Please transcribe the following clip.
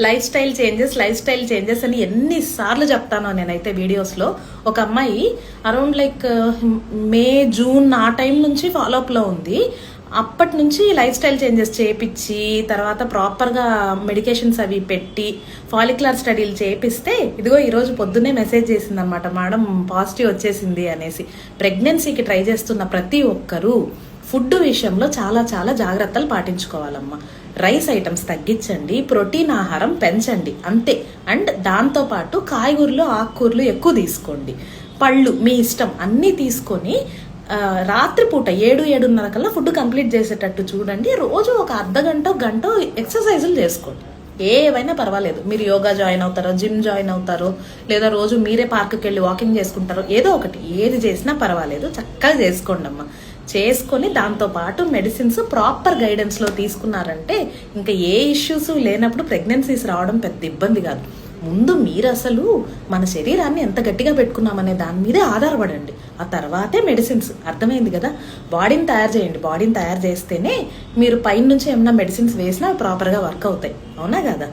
Life style changes అని ఎన్నిసార్లు చెప్తానో నేనైతే వీడియోస్లో. ఒక అమ్మాయి అరౌండ్ లైక్ మే జూన్ ఆ టైం నుంచి ఫాలోఅప్లో ఉంది. అప్పటి నుంచి లైఫ్ స్టైల్ చేంజెస్ చేయించి తర్వాత ప్రాపర్గా మెడికేషన్స్ అవి పెట్టి ఫాలిక్యులర్ స్టడీలు చేపిస్తే ఇదిగో ఈరోజు పొద్దున్నే మెసేజ్ చేసింది అనమాట, మేడం పాజిటివ్ వచ్చేసింది అనేసి. ప్రెగ్నెన్సీకి ట్రై చేస్తున్న ప్రతి ఒక్కరూ ఫుడ్ విషయంలో చాలా చాలా జాగ్రత్తలు పాటించుకోవాలమ్మా. రైస్ ఐటమ్స్ తగ్గించండి, ప్రోటీన్ ఆహారం పెంచండి అంతే. అండ్ దాంతోపాటు కాయగూరలు ఆకుకూరలు ఎక్కువ తీసుకోండి, పళ్ళు మీ ఇష్టం అన్నీ తీసుకొని రాత్రిపూట 7-7:30 కల్లా ఫుడ్ కంప్లీట్ చేసేటట్టు చూడండి. రోజు ఒక గంట ఎక్సర్సైజులు చేసుకోండి. ఏవైనా పర్వాలేదు, మీరు యోగా జాయిన్ అవుతారో, జిమ్ జాయిన్ అవుతారో, లేదా రోజు మీరే పార్క్కి వెళ్ళి వాకింగ్ చేసుకుంటారో, ఏదో ఒకటి ఏది చేసినా పర్వాలేదు, చక్కగా చేసుకోండి అమ్మ. చేసుకొని దాంతోపాటు మెడిసిన్స్ ప్రాపర్ గైడెన్స్లో తీసుకున్నారంటే ఇంకా ఏ ఇష్యూస్ లేనప్పుడు ప్రెగ్నెన్సీస్ రావడం పెద్ద ఇబ్బంది కాదు. ముందు మీరు అసలు మన శరీరాన్ని ఎంత గట్టిగా పెట్టుకున్నామనే దాని మీదే ఆధారపడండి, ఆ తర్వాతే మెడిసిన్స్. అర్థమైంది కదా? బాడీని తయారు చేయండి, బాడీని తయారు చేస్తేనే మీరు పైన నుంచి ఏమన్నా మెడిసిన్స్ వేసినా ప్రాపర్గా వర్క్ అవుతాయి. అవునా కదా?